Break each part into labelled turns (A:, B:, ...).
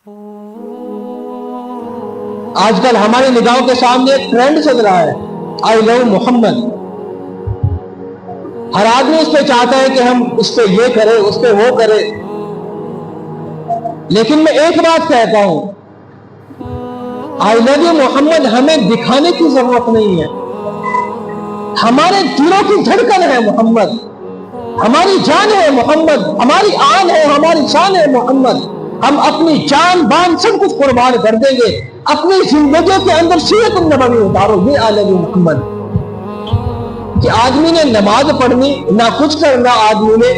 A: آج کل ہماری نگاہوں کے سامنے ایک ٹرینڈ چل رہا ہے، آئی لو محمد۔ ہر آدمی اس پہ چاہتا ہے کہ ہم اس پہ یہ کریں، اس پہ وہ کریں، لیکن میں ایک بات کہتا ہوں، آئی لو یو محمد ہمیں دکھانے کی ضرورت نہیں ہے، ہمارے دلوں کی دھڑکن ہے محمد، ہماری جان ہے محمد، ہماری آن ہے، ہماری شان ہے محمد۔ ہم اپنی جان بان سب کچھ قربان کر دیں گے، اپنی زندگی کے اندر سیرت النبوی اتارو، یہ آل محمد۔ کہ آدمی نے نماز پڑھنی نہ کچھ کرنا، آدمی نے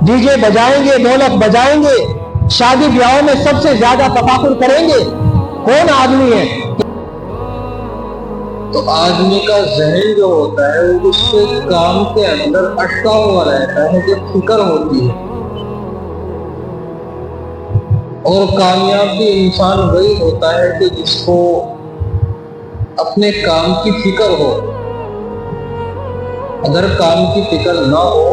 A: ڈی جے بجائیں گے، ڈھولک بجائیں گے، شادی بیاہوں میں سب سے زیادہ تفاخر کریں گے، کون آدمی ہے؟
B: تو آدمی کا ذہن جو ہوتا ہے وہ اس کے کام کے اندر اٹکا ہوا رہتا ہے جب فکر ہوتی ہے، اور کامیاب بھی انسان وہی ہوتا ہے کہ جس کو اپنے کام کی فکر ہو۔ اگر کام کی فکر نہ ہو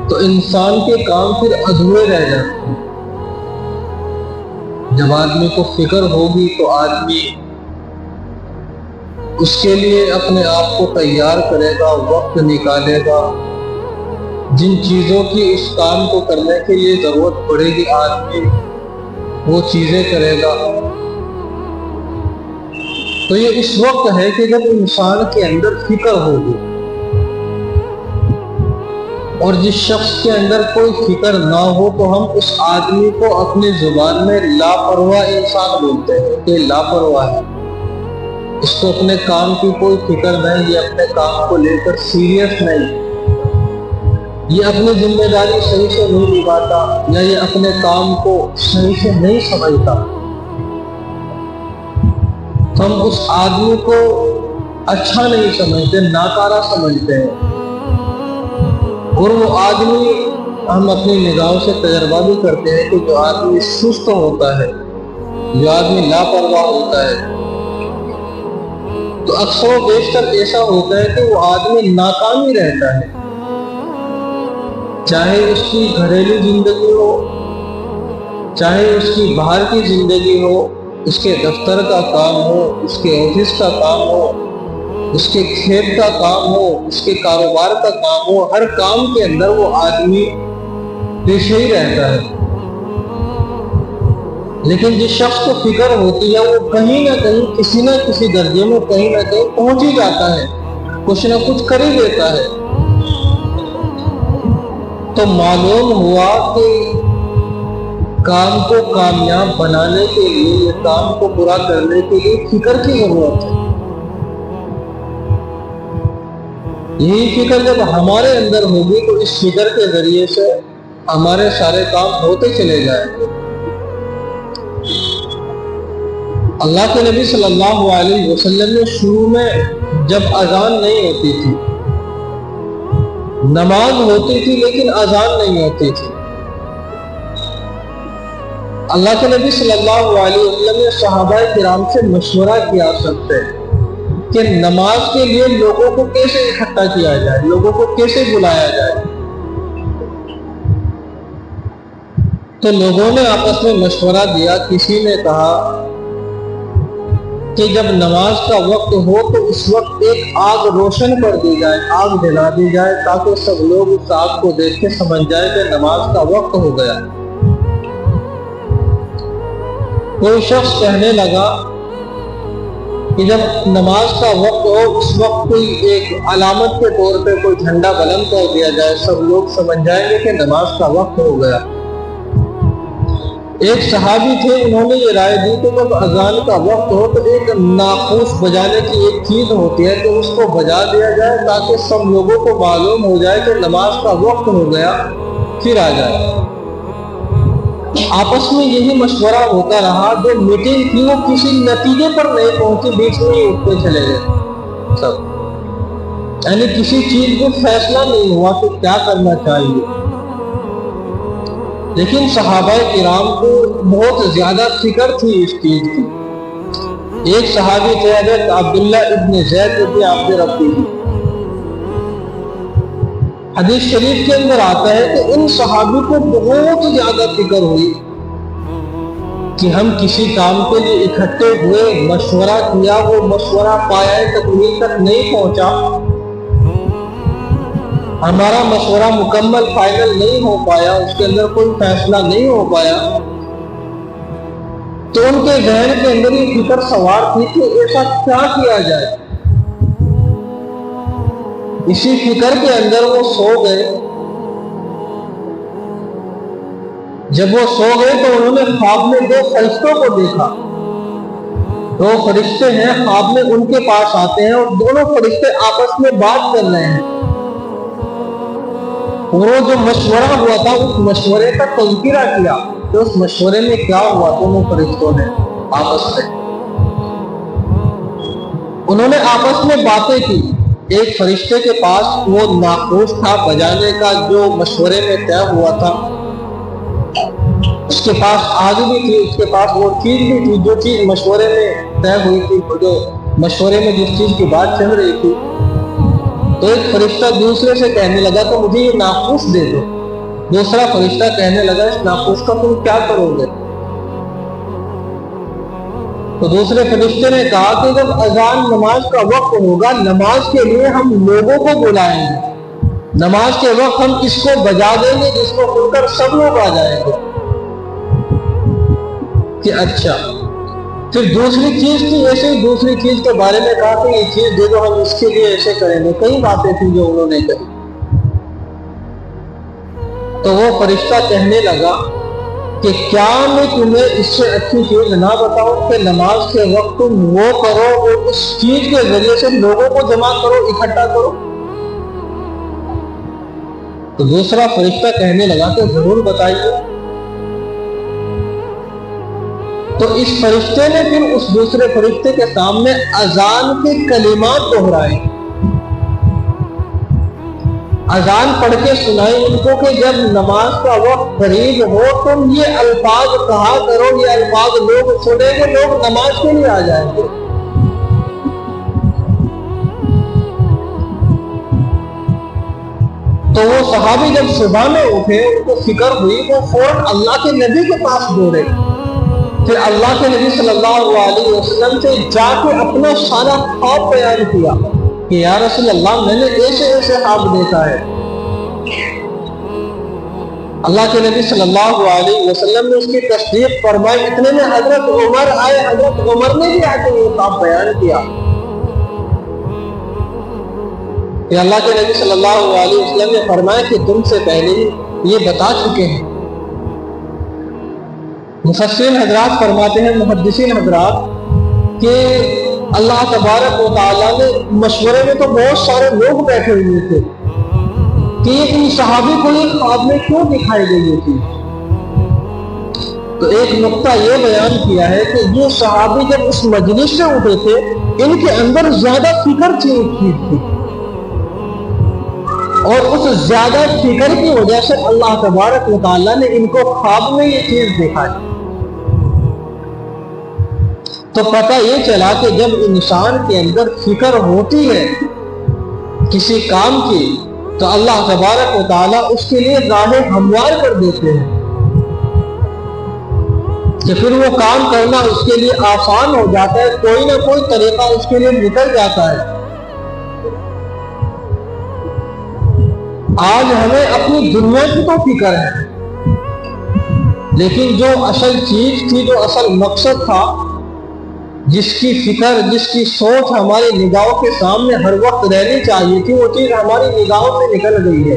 B: تو انسان کے کام پھر ادھورے رہ جاتے ہیں۔ جب آدمی کو فکر ہوگی تو آدمی اس کے لیے اپنے آپ کو تیار کرے گا، وقت نکالے گا، جن چیزوں کی اس کام کو کرنے کے لیے ضرورت پڑے گی آدمی وہ چیزیں کرے گا۔ تو یہ اس وقت ہے کہ جب انسان کے اندر فکر ہوگی، اور جس شخص کے اندر کوئی فکر نہ ہو تو ہم اس آدمی کو اپنی زبان میں لاپرواہ انسان بولتے ہیں کہ لاپرواہ ہے، اس کو اپنے کام کی کوئی فکر نہیں، یہ اپنے کام کو لے کر سیریس نہیں، یہ اپنی ذمہ داری صحیح سے نہیں نبھاتا، یا یہ اپنے کام کو صحیح سے نہیں سمجھتا۔ تو ہم اس آدمی کو اچھا نہیں سمجھتے، ناکارہ سمجھتے ہیں، اور وہ آدمی ہم اپنی نگاہوں سے تجربہ بھی کرتے ہیں کہ جو آدمی سست ہوتا ہے، جو آدمی لاپرواہ ہوتا ہے، تو اکثر و بیشتر ایسا ہوتا ہے کہ وہ آدمی ناکامی رہتا ہے، چاہے اس کی گھریلو زندگی ہو، چاہے اس کی باہر کی زندگی ہو، اس کے دفتر کا کام ہو، اس کے آفس کا کام ہو، اس کے کھیت کا کام ہو، اس کے کاروبار کا کام ہو، ہر کام کے اندر وہ آدمی پیچھے ہی رہتا ہے۔ لیکن جس شخص کو فکر ہوتی ہے وہ کہیں نہ کہیں کسی نہ کسی درجے میں کہیں نہ کہیں پہنچ ہی جاتا ہے، کچھ نہ کچھ کر ہی دیتا ہے۔ تو معلوم ہوا کہ کام کو کامیاب بنانے کے لیے، یہ کام کو پورا کرنے کے لیے فکر کی ضرورت ہے۔ یہی فکر جب ہمارے اندر ہوگی تو اس فکر کے ذریعے سے ہمارے سارے کام ہوتے چلے جائیں گے۔ اللہ کے نبی صلی اللہ علیہ وسلم نے شروع میں جب اذان نہیں ہوتی تھی، نماز ہوتی تھی لیکن اذان نہیں ہوتی تھی، اللہ کے نبی صلی اللہ علیہ وسلم نے صحابہ کرام سے مشورہ کیا سکتے کہ نماز کے لیے لوگوں کو کیسے اکٹھا کیا جائے، لوگوں کو کیسے بلایا جائے۔ تو لوگوں نے آپس میں مشورہ دیا، کسی نے کہا کہ جب نماز کا وقت ہو تو اس وقت ایک آگ روشن کر دی جائے، آگ جلا دی جائے، تاکہ سب لوگ اس آگ کو دیکھ کے سمجھ جائے کہ نماز کا وقت ہو گیا۔ کوئی شخص کہنے لگا کہ جب نماز کا وقت ہو اس وقت کوئی ایک علامت کے طور پہ کوئی جھنڈا بلند کر دیا جائے، سب لوگ سمجھ جائیں گے کہ نماز کا وقت ہو گیا۔ ایک صحابی تھے، انہوں نے یہ رائے دی کہ جب اذان کا وقت ہو تو ایک ناقوس بجانے کی ایک چیز ہوتی ہے کہ اس کو بجا دیا جائے تاکہ سب لوگوں کو معلوم ہو جائے کہ نماز کا وقت ہو گیا، پھر آ جائے۔ آپس میں یہی مشورہ ہوتا رہا، جو میٹنگ تھی وہ کسی نتیجے پر نہیں پہنچی، بیچ میں ہی اٹھتے چلے گئے سب، یعنی کسی چیز کو فیصلہ نہیں ہوا کہ کیا کرنا چاہیے۔ لیکن صحابہ کرام کو بہت زیادہ فکر تھی اس چیز کی۔ ایک صحابی تھے حضرت عبداللہ ابن زید ابن عبد ربی، حدیث شریف کے اندر آتا ہے کہ ان صحابی کو بہت زیادہ فکر ہوئی کہ ہم کسی کام کے لیے اکٹھے ہوئے، مشورہ کیا، وہ مشورہ پایا تکمیل تک نہیں پہنچا، ہمارا مشورہ مکمل فائنل نہیں ہو پایا، اس کے اندر کوئی فیصلہ نہیں ہو پایا، تو ان کے ذہن کے اندر یہ فکر سوار تھی کہ ایسا کیا کیا جائے۔ اسی فکر کے اندر وہ سو گئے۔ جب وہ سو گئے تو انہوں نے خواب میں دو فرشتوں کو دیکھا۔ دو فرشتے ہیں، خواب میں ان کے پاس آتے ہیں اور دونوں فرشتے آپس میں بات کر رہے ہیں۔ وہ جو مشورہ ہوا تھا اس مشورے کا تذکرہ کیا کہ اس مشورے میں کیا ہوا۔ دونوں فرشتوں نے آپس میں انہوں نے آپس میں باتیں کی۔ ایک فرشتے کے پاس وہ ناقوس تھا بجانے کا جو مشورے میں طے ہوا تھا، اس کے پاس آگ بھی تھی، اس کے پاس وہ چیز بھی تھی جو چیز مشورے میں طے ہوئی تھی، جو مشورے میں جس چیز کی بات چل رہی تھی۔ تو ایک فرشتہ دوسرے سے کہنے لگا تو مجھے یہ ناقوس دے دو۔ دوسرا فرشتہ کہنے لگا اس ناقوس کا تم کیا کرو گے؟ تو دوسرے فرشتے نے کہا کہ جب اذان نماز کا وقت ہوگا، نماز کے لیے ہم لوگوں کو بلائیں گے، نماز کے وقت ہم اس کو بجا دیں گے جس کو سن کر سب لوگ آ جائیں گے کہ اچھا۔ پھر دوسری چیز تھی، ایسے ہی دوسری چیز کے بارے میں کہا کہ یہ چیز دے دو، ہم اس کے لیے ایسے کریں گے۔ کئی باتیں تھیں جو انہوں نے کہی۔ تو وہ فرشتہ کہنے لگا کہ کیا میں تمہیں اس سے اچھی چیز نہ بتاؤں کہ نماز کے وقت تم وہ کرو اور اس چیز کے ذریعے سے لوگوں کو جمع کرو، اکٹھا کرو۔ تو دوسرا فرشتہ کہنے لگا کہ ضرور بتائیے۔ تو اس فرشتے نے پھر اس دوسرے فرشتے کے سامنے اذان کے کلمات دہرائے، اذان پڑھ کے سنائی ان کو کہ جب نماز کا وقت قریب ہو تم یہ الفاظ کہا کرو، یہ الفاظ لوگ سنیں گے، لوگ نماز کے لیے آ جائیں گے۔ تو وہ صحابی جب صبح میں اٹھے، ان کو فکر ہوئی، وہ فوراً اللہ کے نبی کے پاس دوڑے، پھر اللہ کے نبی صلی اللہ علیہ وسلم سے جا کے اپنا سارا خواب بیان کیا کہ یا رسول اللہ میں نے ایسے ایسے خواب دیکھا ہے۔ اللہ کے نبی صلی اللہ علیہ وسلم نے اس کی تصدیق فرمائی۔ اتنے میں حضرت عمر آئے، حضرت عمر نے بھی آ کے یہ خواب بیان کیا کہ اللہ کے نبی صلی اللہ علیہ وسلم نے فرمایا کہ تم سے پہلے ہی یہ بتا چکے ہیں۔ مفسرین حضرات فرماتے ہیں، محدثین حضرات، کہ اللہ تبارک و تعالیٰ نے مشورے میں تو بہت سارے لوگ بیٹھے ہوئے تھے کہ ان صحابی کو یہ خواب میں کیوں دکھائی گئی تھی۔ تو ایک نقطہ یہ بیان کیا ہے کہ یہ صحابی جب اس مجلس سے اٹھے تھے، ان کے اندر زیادہ فکر تھی ایک چیز کی، اور اس زیادہ فکر کی وجہ سے اللہ تبارک و تعالیٰ نے ان کو خواب میں یہ چیز دکھائی۔ تو پتہ یہ چلا کہ جب انسان کے اندر فکر ہوتی ہے کسی کام کی تو اللہ تبارک و تعالیٰ اس کے لیے راہ ہموار کر دیتے ہیں کہ پھر وہ کام کرنا اس کے لیے آسان ہو جاتا ہے، کوئی نہ کوئی طریقہ اس کے لیے نکل جاتا ہے۔ آج ہمیں اپنی دنیا کی تو فکر ہے، لیکن جو اصل چیز تھی، جو اصل مقصد تھا، جس کی فکر، جس کی سوچ ہماری نگاہوں کے سامنے ہر وقت رہنی چاہیے تھی، وہ چیز ہماری نگاہوں سے نکل گئی ہے۔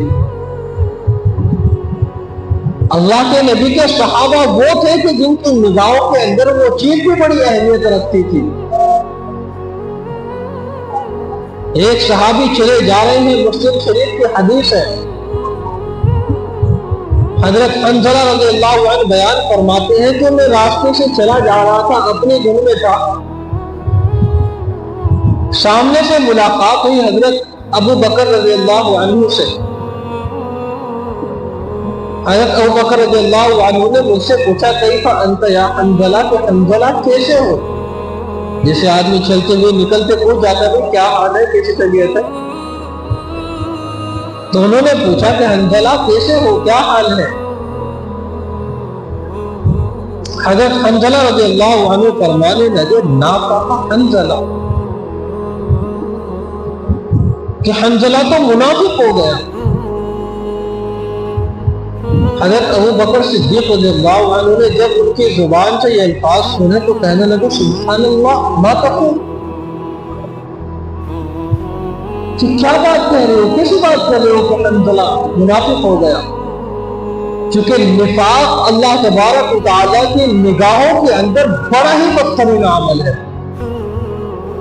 B: اللہ کے نبی کے صحابہ وہ تھے کہ جن کی نگاہوں کے اندر وہ چیز بھی بڑی اہمیت رکھتی تھی۔ ایک صحابی چلے جا رہے ہیں، مسلم شریف کی حدیث ہے، حضرت حنظلہ رضی اللہ عنہ بیان فرماتے ہیں کہ میں راستے سے چلا جا رہا تھا، اپنے گھر میں تھا، سامنے سے ملاقات ہوئی حضرت ابو بکر رضی اللہ عنہ سے۔ حضرت ابو بکر رضی اللہ عنہ نے مجھ سے پوچھا کیف انت یا حنظلہ، کہ حنظلہ کیسے ہو؟ جیسے آدمی چلتے ہوئے نکلتے پوچھ جاتا ہے کیا حال ہے، کیسی طبیعت ہے؟ تو انہوں نے پوچھا کہ حنظلہ کیسے ہو، کیا حال ہے؟
A: حضرت حنظلہ رضی اللہ عنہ فرمانے لگے نافق حنظلہ کہ حنظلہ تو منافق ہو گیا. حضرت ابو بکر صدیق رضی اللہ عنہ نے جب ان کی زبان سے یہ الفاظ سنے تو کہنے لگے سبحان اللہ ما تقول، کہ کیا بات کہہ رہے ہو، کیسی بات کر رہے ہو کہ حنظلہ منافق ہو گیا. چونکہ نفاق اللہ تبارک و تعالیٰ کی نگاہوں کے اندر بڑا ہی بدترین عمل ہے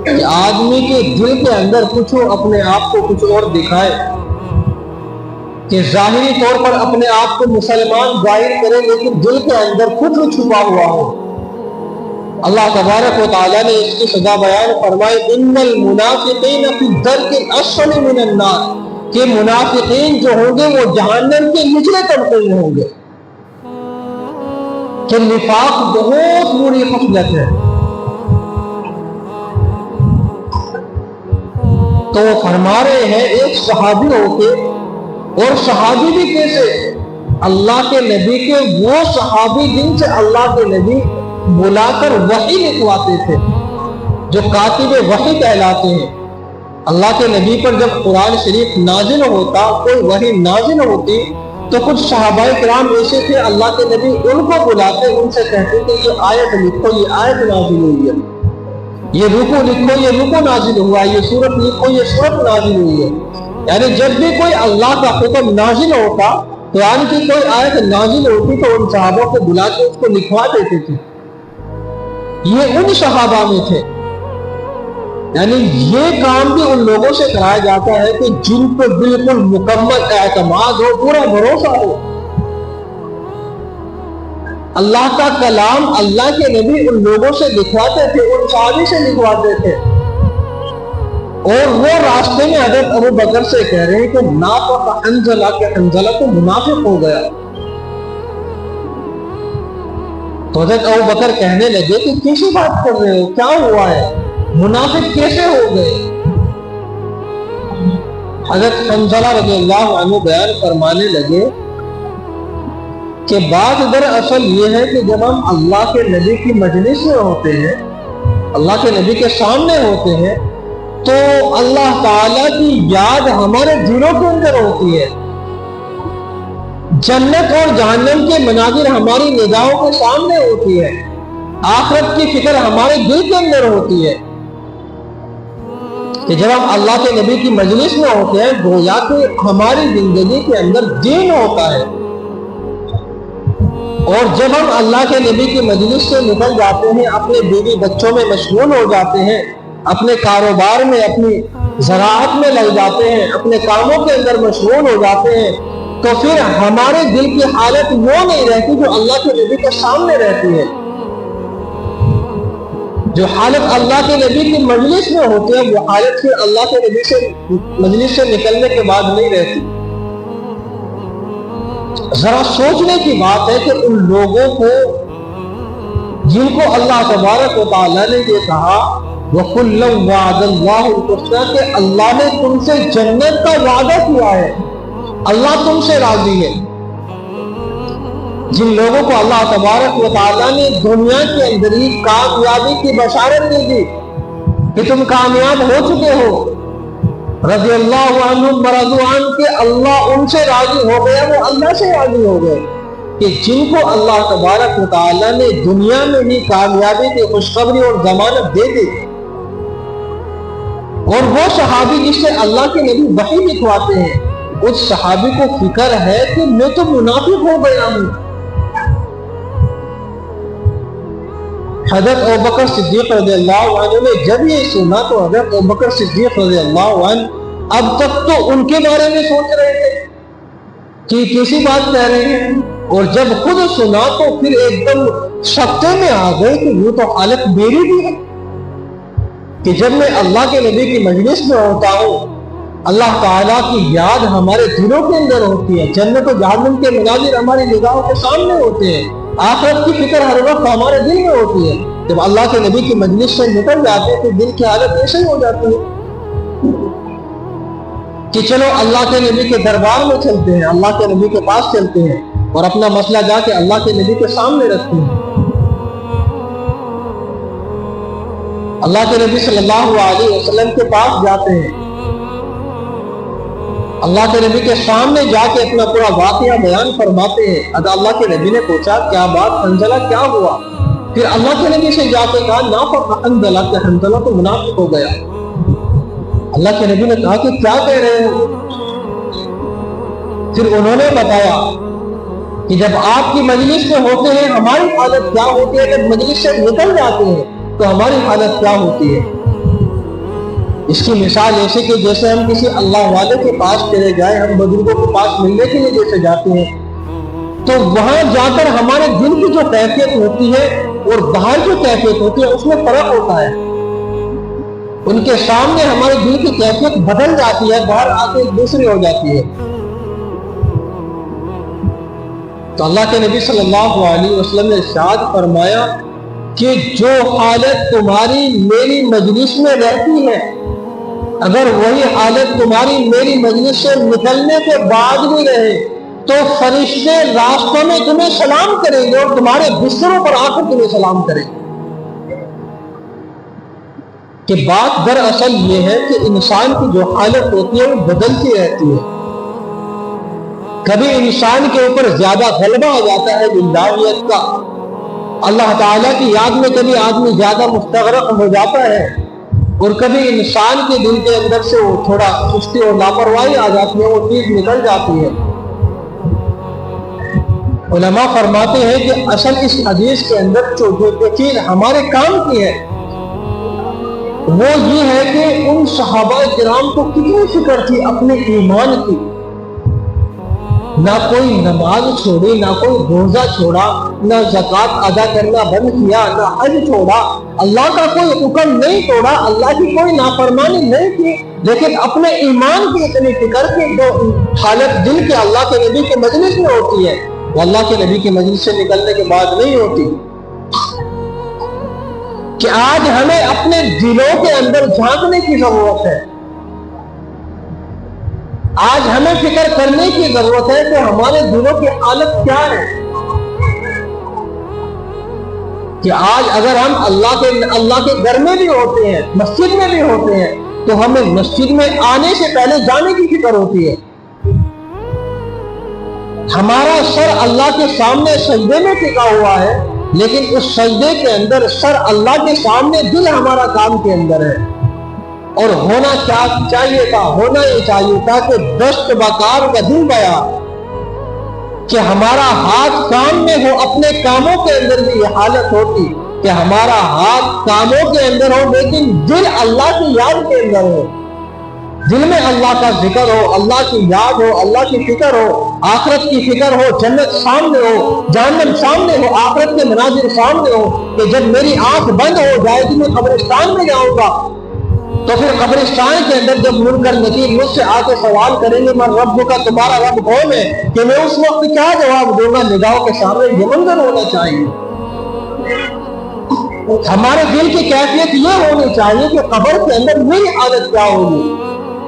A: کہ آدمی کے دل کے اندر کچھ اپنے آپ کو کچھ اور دکھائے، کہ ظاہری طور پر اپنے آپ کو مسلمان ظاہر کرے لیکن دل کے اندر کچھ چھپا ہوا ہو. اللہ تبارک و تعالیٰ نے اس کی سزا بیان فرمائی ان المنافقین فی الدرک الاسفل من النار، کہ منافقین جو ہوں گے وہ جہنم کے نچلے طبقے میں ہوں گے. کہ نفاق بہت بری خصلت ہے. تو وہ فرما رہے ہیں ایک صحابی ہو کے، اور صحابی بھی کیسے، اللہ کے نبی کے وہ صحابی جن سے اللہ کے نبی بلا کر وحی لکھواتے تھے، جو کاتب وحی کہلاتے ہیں. اللہ کے نبی پر جب قرآن شریف نازل ہوتا، کوئی وحی نازل ہوتی، تو کچھ صحابہ کرام ایسے تھے اللہ کے نبی ان کو بلاتے، ان سے کہتے کہ یہ آیت لکھو، یہ آیت نازل ہوئی ہے، یہ رکوع لکھو، یہ رکوع نازل ہوا ہے، یہ سورت لکھو، یہ سورت نازل ہوئی ہے. یعنی جب بھی کوئی اللہ کا حکم نازل ہوتا، قرآن کی کوئی آیت نازل ہوتی تو ان صحابوں کو بلا کے اس کو لکھوا دیتے تھے. یہ ان صحابہ میں تھے. یعنی یہ کام بھی ان لوگوں سے کرایا جاتا ہے کہ جن کو بالکل مکمل اعتماد ہو، پورا بھروسہ ہو. اللہ کا کلام اللہ کے نبی ان لوگوں سے لکھواتے تھے، ان صحابی سے لکھواتے تھے. اور وہ راستے میں حضرت ابو بکر سے کہہ رہے ہیں کہ نافق حنظلہ، کہ حنظلہ تو منافق ہو گیا. تو حضرت ابو بکر کہنے لگے کہ کیسی بات کر رہے ہو، کیا ہوا ہے، منافق کیسے ہو گئے. حضرت حنظلہ رضی اللہ عنہ بیان فرمانے لگے کہ بات دراصل یہ ہے کہ جب ہم اللہ کے نبی کی مجلس میں ہوتے ہیں، اللہ کے نبی کے سامنے ہوتے ہیں، تو اللہ تعالیٰ کی یاد ہمارے دلوں کے اندر ہوتی ہے. جنت اور جہنم کے مناظر ہماری نگاہوں کے سامنے ہوتی ہے. آخرت کی فکر ہمارے دل کے اندر ہوتی ہے. کہ جب ہم اللہ کے نبی کی مجلس میں ہوتے ہیں گویا کہ ہماری زندگی کے اندر دین ہوتا ہے. اور جب ہم اللہ کے نبی کی مجلس سے نکل جاتے ہیں، اپنے بیوی بچوں میں مشغول ہو جاتے ہیں، اپنے کاروبار میں، اپنی زراعت میں لگ جاتے ہیں، اپنے کاموں کے اندر مشغول ہو جاتے ہیں، تو پھر ہمارے دل کی حالت وہ نہیں رہتی جو اللہ کے نبی کے سامنے رہتی ہے. جو حالت اللہ کے نبی کی مجلس میں ہوتی ہے وہ حالت پھر اللہ کے نبی سے مجلس سے نکلنے کے بعد نہیں رہتی. ذرا سوچنے کی بات ہے کہ ان لوگوں کو جن کو اللہ تبارک و تعالیٰ نے یہ کہا وَكُلًّا وَعَدَ اللَّهُ الْحُسْنَىٰ، کہ اللہ نے تم سے جنت کا وعدہ کیا ہے، اللہ تم سے راضی ہے. جن لوگوں کو اللہ تبارک و تعالیٰ نے دنیا کے اندر ہی کامیابی کی بشارت دی تھی کہ تم کامیاب ہو چکے ہو، رضی اللہ عنہم ورضوا عنہ، کہ اللہ ان سے راضی ہو گیا، وہ اللہ سے راضی ہو گئے. کہ جن کو اللہ تبارک و تعالیٰ نے دنیا میں ہی کامیابی کی خوشخبری اور ضمانت دے دی، اور وہ صحابی جس سے اللہ کے نبی وحی لکھواتے ہیں، اس صحابی کو فکر ہے کہ میں تو منافق ہو گیا ہوں. حضرت ابوبکر صدیق رضی اللہ عنہ نے جب یہ سنا تو حضرت ابوبکر صدیق رضی اللہ عنہ اب تک تو ان کے بارے میں سوچ رہے تھے کہ کیسی بات کہہ رہے ہیں، اور جب خود سنا تو پھر ایک دم شکے میں آ گئے کہ یہ تو حالت میری بھی ہے کہ جب میں اللہ کے نبی کی مجلس میں ہوتا ہوں، اللہ تعالیٰ کی یاد ہمارے دلوں کے اندر ہوتی ہے، جنت و جہنم کے مناظر ہماری نگاہوں کے سامنے ہوتے ہیں، آخرت کی فکر ہر وقت ہمارے دل میں ہوتی ہے. جب اللہ کے نبی کی مجلس سے نکل جاتے ہیں تو دل کی حالت ایسے ہی ہو جاتی ہے کہ چلو اللہ کے نبی کے دربار میں چلتے ہیں، اللہ کے نبی کے پاس چلتے ہیں اور اپنا مسئلہ جا کے اللہ کے نبی کے سامنے رکھتے ہیں. اللہ کے نبی صلی اللہ علیہ وسلم کے پاس جاتے ہیں، اللہ کے نبی کے سامنے جا کے اپنا پورا واقعہ بیان فرماتے ہیں۔ اللہ کے نبی نے پوچھا کیا بات حنظلہ، کیا ہوا؟ پھر اللہ کے نبی سے جا کے کہا نافق حنظلہ، کہ حنظلہ تو منافق ہو گیا۔ اللہ کے نبی نے کہا کہ کیا کہہ رہے ہو؟ پھر انہوں نے بتایا کہ جب آپ کی مجلس میں ہوتے ہیں ہماری حالت کیا ہوتی ہے، جب مجلس سے نکل جاتے ہیں تو ہماری حالت کیا ہوتی ہے۔ اس کی مثال ایسے کہ جیسے ہم کسی اللہ والے کے پاس چلے جائیں، ہم بزرگوں کے پاس ملنے کے لیے جیسے جاتے ہیں تو وہاں جا کر ہمارے دل کی جو کیفیت ہوتی ہے اور باہر جو کیفیت ہوتی ہے اس میں فرق ہوتا ہے۔ ان کے سامنے ہمارے دل کی کیفیت بدل جاتی ہے، باہر آ کے دوسری ہو جاتی ہے۔ تو اللہ کے نبی صلی اللہ علیہ وسلم نے ارشاد فرمایا کہ جو حالت تمہاری میری مجلس میں رہتی ہے، اگر وہی حالت تمہاری میری مجلس سے نکلنے کے بعد بھی رہے تو فرشتے راستوں میں تمہیں سلام کریں گے اور تمہارے بستروں پر آ کر تمہیں سلام کریں گے۔ کہ بات دراصل یہ ہے کہ انسان کی جو حالت ہوتی ہے وہ بدلتی رہتی ہے۔ کبھی انسان کے اوپر زیادہ غلبہ آ جاتا ہے زندگیت کا، اللہ تعالیٰ کی یاد میں کبھی آدمی زیادہ مستغرق ہو جاتا ہے، اور کبھی انسان کے دل کے اندر سے وہ تھوڑا سستی اور لاپرواہی آ جاتی ہے، وہ چیز نکل جاتی ہے۔ علماء فرماتے ہیں کہ اصل اس حدیث کے اندر جو چیز ہمارے کام کی ہے وہ یہ ہے کہ ان صحابہ کرام کو کتنی فکر تھی اپنے ایمان کی، نہ کوئی نماز چھوڑی، نہ کوئی روزہ چھوڑا، نہ زکوٰۃ ادا کرنا بند کیا، نہ حج چھوڑا، اللہ کا کوئی حکم نہیں توڑا، اللہ کی کوئی نافرمانی نہیں کی، لیکن اپنے ایمان کی اتنی فکر کی جو حالت دل کے اللہ کے نبی کے مجلس میں ہوتی ہے وہ اللہ کے نبی کے مجلس سے نکلنے کے بعد نہیں ہوتی۔ کہ آج ہمیں اپنے دلوں کے اندر جھانکنے کی ضرورت ہے، آج ہمیں فکر کرنے کی ضرورت ہے کہ ہمارے دلوں کی حالت کیا ہے۔ کہ آج اگر ہم اللہ کے گھر میں بھی ہوتے ہیں، مسجد میں بھی ہوتے ہیں، تو ہمیں مسجد میں آنے سے پہلے جانے کی فکر ہوتی ہے۔ ہمارا سر اللہ کے سامنے سجدے میں ٹکا ہوا ہے، لیکن اس سجدے کے اندر سر اللہ کے سامنے، دل ہمارا کام کے اندر ہے۔ اور ہونا چاہیے تھا، ہونا یہ چاہیے تھا کہ دست بکار کا دل گیا، کہ ہمارا ہاتھ کام میں ہو، اپنے کاموں کے اندر بھی یہ حالت ہوتی کہ ہمارا ہاتھ کاموں کے اندر ہو لیکن دل اللہ کی یاد کے اندر ہو، دل میں اللہ کا ذکر ہو، اللہ کی یاد ہو، اللہ کی فکر ہو، آخرت کی فکر ہو، جنت سامنے ہو، جہنم سامنے ہو، آخرت کے مناظر سامنے ہو، کہ جب میری آنکھ بند ہو جائے گی میں قبرستان میں جاؤں گا، تو پھر قبرستان کے اندر جب منکر نکیر مجھ سے آ کے سوال کریں گے من رب کا، تمہارا رب کون ہے، کہ میں اس وقت کیا جواب دوں گا؟ نگاہوں کے سامنے یہ منظر ہونا چاہیے۔ ہمارے دل کی کیفیت یہ ہونی چاہیے کہ قبر کے اندر میری حالت کیا ہوگی،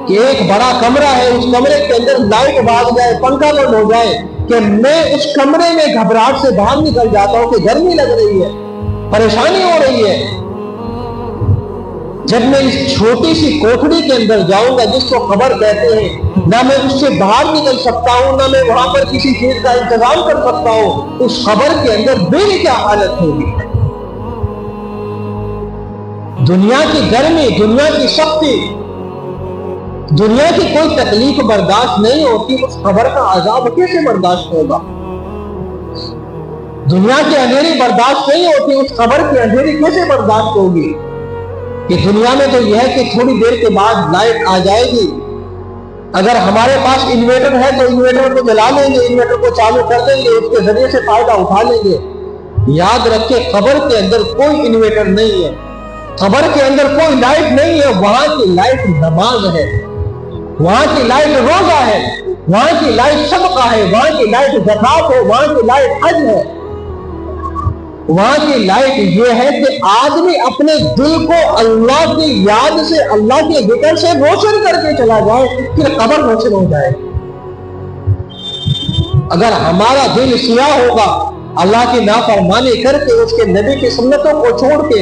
A: کہ ایک بڑا کمرہ ہے، اس کمرے کے اندر لائٹ بھاگ جائے، پنکھا بند ہو جائے، کہ میں اس کمرے میں گھبراہٹ سے باہر نکل جاتا ہوں کہ گرمی لگ رہی ہے، پریشانی ہو رہی ہے۔ جب میں اس چھوٹی سی کوٹھڑی کے اندر جاؤں گا جس کو قبر کہتے ہیں، نہ میں اس سے باہر نکل سکتا ہوں، نہ میں وہاں پر کسی چیز کا انتظام کر سکتا ہوں، اس قبر کے اندر میری کیا حالت ہوگی؟ دنیا کی گرمی، دنیا کی سختی، دنیا کی کوئی تکلیف برداشت نہیں ہوتی، اس قبر کا عذاب کیسے برداشت ہوگا؟ دنیا کی اندھیری برداشت نہیں ہوتی، اس قبر کی اندھیری کیسے برداشت ہوگی؟ کہ دنیا میں تو یہ ہے کہ تھوڑی دیر کے بعد لائٹ آ جائے گی، اگر ہمارے پاس انویٹر ہے تو انویٹر کو جلا لیں گے، انویٹر کو چالو کر دیں گے، اس کے ذریعے سے فائدہ اٹھا لیں گے۔ یاد رکھیں قبر کے اندر کوئی انویٹر نہیں ہے، قبر کے اندر کوئی لائٹ نہیں ہے، وہاں کی لائٹ نماز ہے، وہاں کی لائٹ روزہ ہے، وہاں کی لائٹ صدقہ ہے، وہاں کی لائٹ زکات ہے، وہاں کی لائٹ حج ہے۔ وہاں کی لائٹ یہ ہے کہ آدمی اپنے دل کو اللہ کی یاد سے، اللہ کے ذکر سے روشن کر کے چلا جائے، پھر قبر روشن ہو جائے۔ اگر ہمارا دل سیاہ ہوگا اللہ کی نافرمانی کر کے، اس کے نبی کی سنتوں کو چھوڑ کے،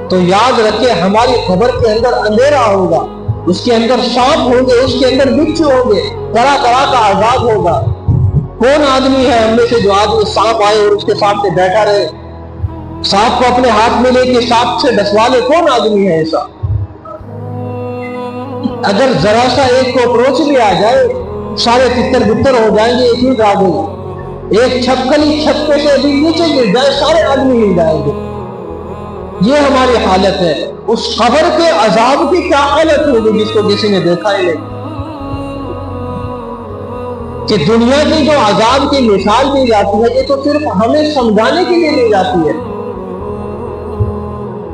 A: تو یاد رکھے ہماری قبر کے اندر اندھیرا ہوگا، اس کے اندر سانپ ہوں گے، اس کے اندر بچھو ہوں گے، طرح طرح کا عذاب ہوگا۔ کون آدمی ہے ہم میں سے جو آدمی سانپ آئے اور اس کے سامنے بیٹھا رہے، سانپ کو اپنے ہاتھ میں لے کے سانپ سے ڈسوا لے؟ کون آدمی ہے ایسا؟ اگر ذرا سا ایک کو اپروچ بھی آ جائے، سارے تتر بتر ہو جائیں گے ایک ہی رات میں۔ ایک چھپکلی چھت پہ سے بھی نیچے گر جائے، سارے آدمی ہل جائیں گے۔ یہ ہماری حالت ہے۔ اس قبر کے عذاب کی کیا حالت ہوگی جس کو کسی نے دیکھا ہی نہیں؟ کہ دنیا کی جو عذاب کی مثال دی جاتی ہے، یہ تو صرف ہمیں سمجھانے کے لیے دی جاتی ہے،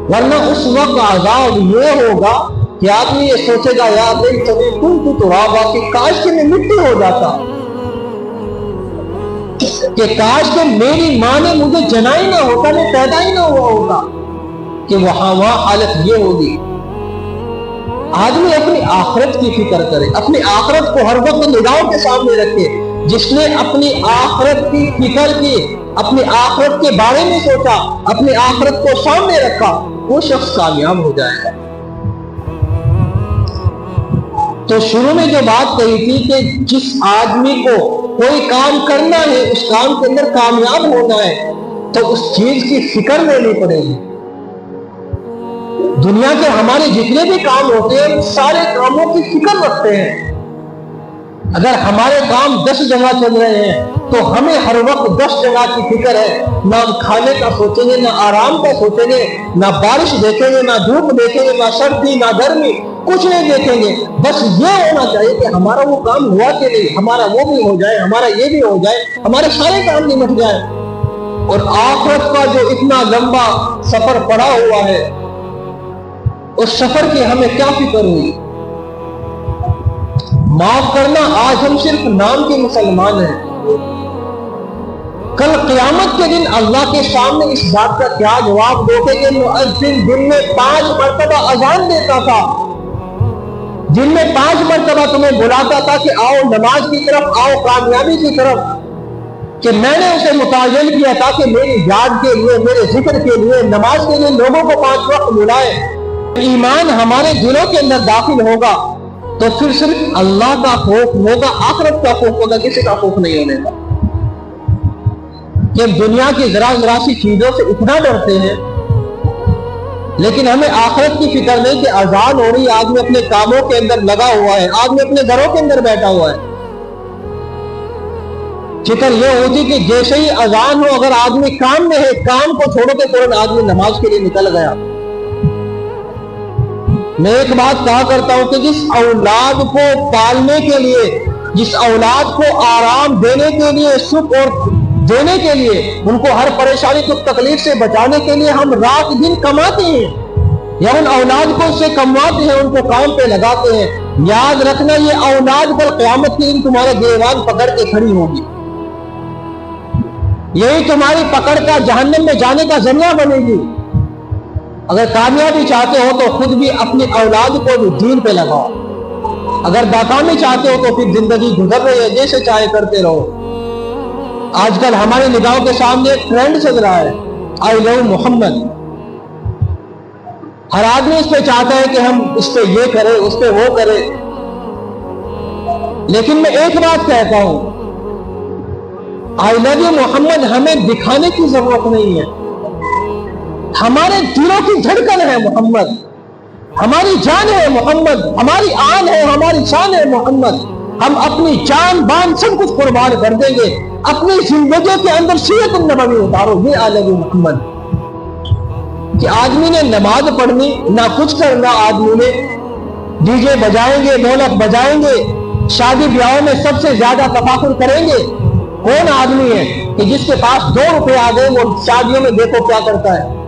A: ورنہ اس وقت عذاب یہ ہوگا کہ آدمی یہ سوچے گا یا ترابا کہ کاش کہ میں مٹی ہو جاتا، کہ کاش کہ میری ماں نے مجھے جنا ہی نہ ہوتا، میں پیدا ہی نہ ہوا ہوتا، کہ وہاں حالت یہ ہوگی۔ آدمی اپنی آخرت کی فکر کرے، اپنی آخرت کو ہر وقت نگاہوں کے سامنے رکھے۔ جس نے اپنی آخرت کی فکر کی، اپنی آخرت کے بارے میں سوچا، اپنی آخرت کو سامنے رکھا، وہ شخص کامیاب ہو جائے گا۔ تو شروع میں جو بات کہی تھی کہ جس آدمی کو کوئی کام کرنا ہے، اس کام کے اندر کامیاب ہونا ہے، تو اس چیز کی فکر لینی پڑے گی۔ دنیا کے ہمارے جتنے بھی کام ہوتے ہیں، سارے کاموں کی فکر رکھتے ہیں۔ اگر ہمارے کام 10 جگہ چل رہے ہیں تو ہمیں ہر وقت 10 جگہ کی فکر ہے۔ نہ ہم کھانے کا سوچیں گے، نہ آرام کا سوچیں گے، نہ بارش دیکھیں گے، نہ دھوپ دیکھیں گے، نہ سردی، نہ گرمی، کچھ نہیں دیکھیں گے۔ بس یہ ہونا چاہیے کہ ہمارا وہ کام ہوا کہ نہیں، ہمارا وہ بھی ہو جائے، ہمارا یہ بھی ہو جائے، ہمارے سارے کام نمٹ جائے۔ اور آخرت کا جو اتنا لمبا سفر پڑا ہوا ہے، اس سفر کی ہمیں کیا فکر ہوئی؟ معاف کرنا، آج ہم صرف نام کے مسلمان ہیں، کل قیامت کے دن اللہ کے سامنے اس بات کا کیا جواب دو کہ مؤذن دن میں 5 مرتبہ اذان دیتا تھا، دن میں 5 مرتبہ تمہیں بلاتا تھا کہ آؤ نماز کی طرف، آؤ کامیابی کی طرف، کہ میں نے اسے متعین کیا تھا کہ میری یاد کے لیے، میرے ذکر کے لیے، نماز کے لیے لوگوں کو 5 وقت بلائے۔ ایمان ہمارے دلوں کے اندر داخل ہوگا تو پھر صرف اللہ کا خوف ہوگا، آخرت کا خوف ہوگا، کسی کا خوف نہیں ہونے کا۔ کہ دنیا کی ذرا سی چیزوں سے اتنا ڈرتے ہیں، لیکن ہمیں آخرت کی فکر نہیں کہ اذان ہو رہی، آدمی اپنے کاموں کے اندر لگا ہوا ہے، آدمی اپنے گھروں کے اندر بیٹھا ہوا ہے۔ فکر یہ ہوتی کہ جیسے ہی اذان ہو، اگر آدمی کام میں ہے، کام کو چھوڑو کے فوراً آدمی نماز کے لیے نکل گیا۔ میں ایک بات کہا کرتا ہوں کہ جس اولاد کو پالنے کے لیے، جس اولاد کو آرام دینے کے لیے، سکھ اور دینے کے لیے، ان کو ہر پریشانی کو تکلیف سے بچانے کے لیے ہم رات دن کماتے ہیں، یا ان اولاد کو سے کمواتے ہیں، ان کو کام پہ لگاتے ہیں، یاد رکھنا یہ اولاد کل قیامت کے دن تمہارے گریبان پکڑ کے کھڑی ہوگی۔ یہی تمہاری پکڑ کا جہنم میں جانے کا ذریعہ بنے گی۔ اگر کامیابی چاہتے ہو تو خود بھی اپنی اولاد کو بھی دین پہ لگاؤ، اگر ناکامی چاہتے ہو تو پھر زندگی گزر رہی ہے، جیسے چاہے کرتے رہو۔ آج کل ہماری نگاہوں کے سامنے ایک ٹرینڈ چل رہا ہے، آئی لو محمد۔ ہر آدمی اس پہ چاہتا ہے کہ ہم اس پہ یہ کریں، اس پہ وہ کریں، لیکن میں ایک بات کہتا ہوں، آئی لو یو محمد ہمیں دکھانے کی ضرورت نہیں ہے، ہمارے دلوں کی دھڑکن ہے محمد، ہماری جان ہے محمد، ہماری آن ہے، ہماری شان ہے محمد۔ ہم اپنی جان بان سب کچھ قربان کر دیں گے، اپنی زندگی کے اندر سیرت النبوی اتارو، یہ آل محمد۔ کہ آدمی نے نماز پڑھنی، نہ کچھ کرنا، آدمی نے ڈی جے بجائیں گے، ڈھولک بجائیں گے، شادی بیاہوں میں سب سے زیادہ تفاخر کریں گے۔ کون آدمی ہے کہ جس کے پاس 2 روپے آ گئے وہ شادیوں میں دیکھو کیا کرتا ہے؟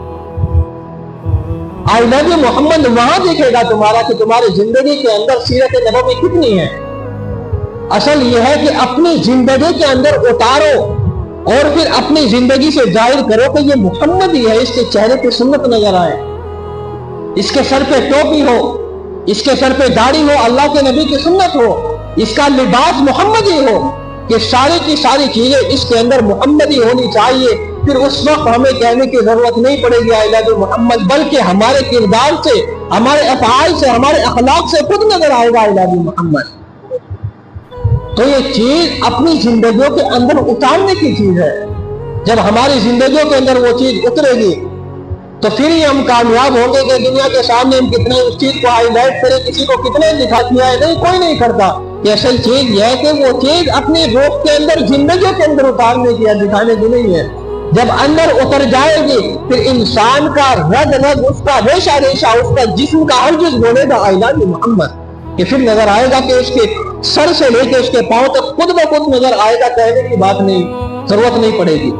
A: آئی لو یو محمد وہاں دیکھے گا تمہارا کہ تمہاری زندگی کے اندر سیرت نبوی کتنی ہے۔ اصل یہ ہے کہ اپنی زندگی کے اندر اتارو اور پھر اپنی زندگی سے ظاہر کرو کہ یہ محمد ہی ہے، اس کے چہرے پہ سنت نظر آئے، اس کے سر پہ ٹوپی ہو، اس کے سر پہ داڑھی ہو، اللہ کے نبی کی سنت ہو، اس کا لباس محمد ہی ہو، کہ ساری کی ساری چیزیں اس کے اندر محمد ہی ہونی چاہیے۔ پھر اس وقت ہمیں کہنے کی ضرورت نہیں پڑے گی آئی لو یو محمد، بلکہ ہمارے کردار سے، ہمارے افعال سے، ہمارے اخلاق سے خود نظر آئے گا آئی لو یو محمد۔ تو یہ چیز اپنی زندگیوں کے اندر اتارنے کی چیز ہے۔ جب ہماری زندگیوں کے اندر وہ چیز اترے گی تو پھر ہی ہم کامیاب ہوں گے کہ دنیا کے سامنے ہم کتنے اس چیز کو ہائی لائٹ کریں، کسی کو کتنے دکھا دیا ہے، نہیں، کوئی نہیں کرتا۔ یہ اصل چیز یہ ہے کہ وہ چیز اپنی روح کے اندر، زندگیوں کے اندر اتارنے کی ہے، دکھانے کی نہیں ہے۔ جب اندر اتر جائے گی پھر انسان کا رگ رگ، اس کا ریشہ ریشہ، اس کا جسم کا ہر جز بولے گا آئی لو یو محمد۔ کہ پھر نظر آئے گا کہ اس کے سر سے لے کے اس کے پاؤں تک خود بخود نظر آئے گا، کہنے کی بات نہیں، ضرورت نہیں پڑے گی۔